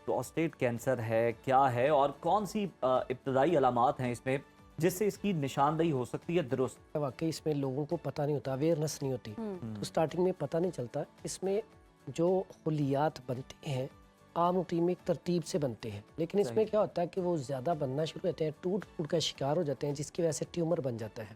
Prostate cancer ہے، کیا ہے اور کون سی ابتدائی علامات ہیں اس میں جس سے اس کی نشاندہی ہو سکتی ہے درست؟ واقعی اس میں لوگوں کو پتہ نہیں ہوتا، اویئرنس نہیں ہوتی، تو سٹارٹنگ میں پتہ نہیں چلتا۔ اس میں جو خلیات بنتے ہیں عام روٹین میں ایک ترتیب سے بنتے ہیں، لیکن اس میں کیا ہوتا ہے کہ وہ زیادہ بننا شروع ہوتے ہیں، ٹوٹ پھوٹ کا شکار ہو جاتے ہیں، جس کی وجہ سے ٹیومر بن جاتا ہے۔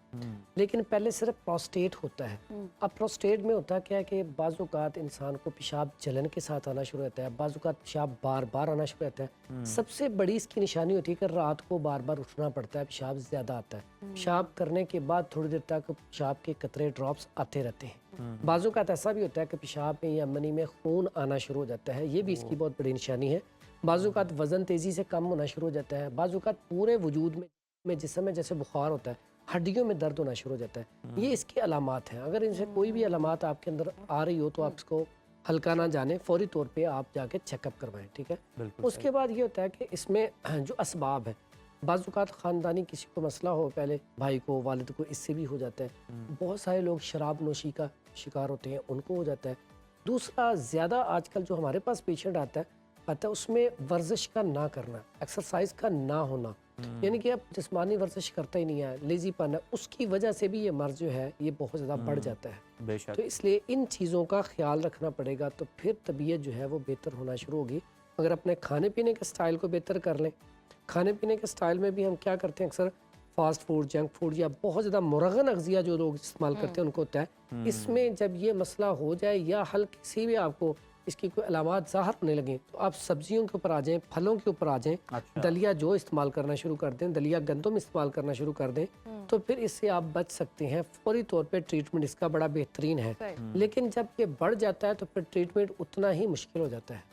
لیکن پہلے صرف پروسٹیٹ ہوتا ہے۔ اب پروسٹیٹ میں ہوتا کیا ہے کہ بعض اوقات انسان کو پیشاب جلن کے ساتھ آنا شروع ہوتا ہے، بعض اوقات پیشاب بار بار آنا شروع ہوتا ہے۔ سب سے بڑی اس کی نشانی ہوتی ہے کہ رات کو بار بار اٹھنا پڑتا ہے، پیشاب زیادہ آتا ہے، پیشاب کرنے کے بعد تھوڑی دیر تک پیشاب کے قطرے ڈراپس آتے رہتے ہیں۔ بعض اوقات ایسا بھی ہوتا ہے کہ پیشاب میں یا منی میں خون آنا شروع ہو جاتا ہے، یہ بھی اس کی بہت بڑی نشانی ہے۔ بعض اوقات وزن تیزی سے کم ہونا شروع ہو جاتا ہے، بعض اوقات پورے وجود میں جسم میں جیسے بخار ہوتا ہے، ہڈیوں میں درد ہونا شروع ہو جاتا ہے۔ یہ اس کی علامات ہیں۔ اگر ان سے کوئی بھی علامات آپ کے اندر آ رہی ہو تو آپ اس کو ہلکا نہ جانیں، فوری طور پہ آپ جا کے چیک اپ کروائیں، ٹھیک ہے۔ اس کے بعد یہ ہوتا ہے کہ اس میں جو اسباب ہیں، بعض اوقات خاندانی کسی کو مسئلہ ہو، پہلے بھائی کو، والد کو، اس سے بھی ہو جاتا ہے۔ بہت سارے لوگ شراب نوشی کا شکار ہوتے ہیں، ان کو ہو جاتا ہے۔ دوسرا، زیادہ آج کل جو ہمارے پاس پیشنٹ آتا ہے اس میں ورزش کا نہ کرنا، ایکسرسائز کا نہ ہونا، یعنی کہ اب جسمانی ورزش کرتا ہی نہیں ہے، لیزی پن ہے، اس کی وجہ سے بھی یہ مرض جو ہے یہ بہت زیادہ بڑھ جاتا ہے۔ بے شک۔ تو اس لیے ان چیزوں کا خیال رکھنا پڑے گا، تو پھر طبیعت جو ہے وہ بہتر ہونا شروع ہوگی۔ اگر اپنے کھانے پینے کے سٹائل کو بہتر کر لیں، کھانے پینے کے سٹائل میں بھی ہم کیا کرتے ہیں، اکثر فاسٹ فوڈ، جنک فوڈ یا بہت زیادہ مرغن اغذیہ جو لوگ استعمال کرتے ہیں ان کو ہوتا ہے۔ اس میں جب یہ مسئلہ ہو جائے یا ہلکی سی بھی آپ کو اس کی کوئی علامات ظاہر ہونے لگیں تو آپ سبزیوں کے اوپر آ جائیں، پھلوں کے اوپر آ جائیں، دلیا جو استعمال کرنا شروع کر دیں، دلیا گندم استعمال کرنا شروع کر دیں، تو پھر اس سے آپ بچ سکتے ہیں۔ فوری طور پہ ٹریٹمنٹ اس کا بڑا بہترین ہے، لیکن جب یہ بڑھ جاتا ہے تو پھر ٹریٹمنٹ اتنا ہی مشکل ہو جاتا ہے۔